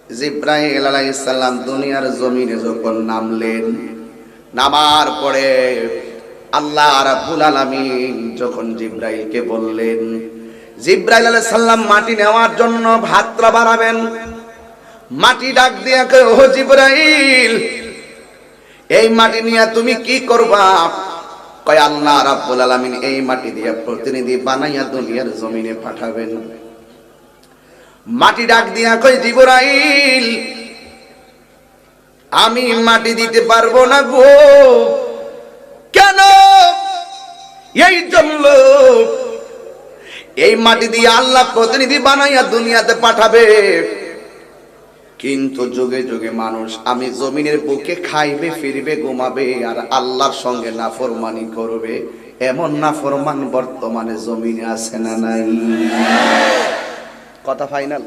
জিব্রাইল আলাইহিস সালাম দুনিয়ার জমিনে যখন নামলেন, নামার পরে আল্লাহ রাব্বুল আলামিন যখন জিব্রাইলকে বললেন, জিব্রাইল আলাইহিস সালাম মাটি নেওয়ার জন্য হাতটা বাড়াবেন, মাটি ডাক দিয়ে কয়, ও জিব্রাইল, এই মাটি নিয়ে তুমি কি করবা? কয়, আল্লাহ রাব্বুল আলামিন এই মাটি দিয়ে প্রতিনিধি বানাইয়া দুনিয়ার জমিনে পাঠাবেন। মাটি ডাক দিয়া কয়, জিবরাইল, আমি মাটি দিতে পারবো না গো। কেন? এই জন্য, এই মাটি দিয়ে আল্লাহ প্রতিনিধি বানাইয়া দুনিয়াতে পাঠাবে, কিন্তু যুগে যুগে মানুষ আমি জমিনের বুকে খাইবে, ফিরবে, ঘুমাবে, আর আল্লাহর সঙ্গে নাফরমানি করবে। এমন নাফরমান বর্তমানে জমিনে আছে না নাই? কথা ফাইনাল।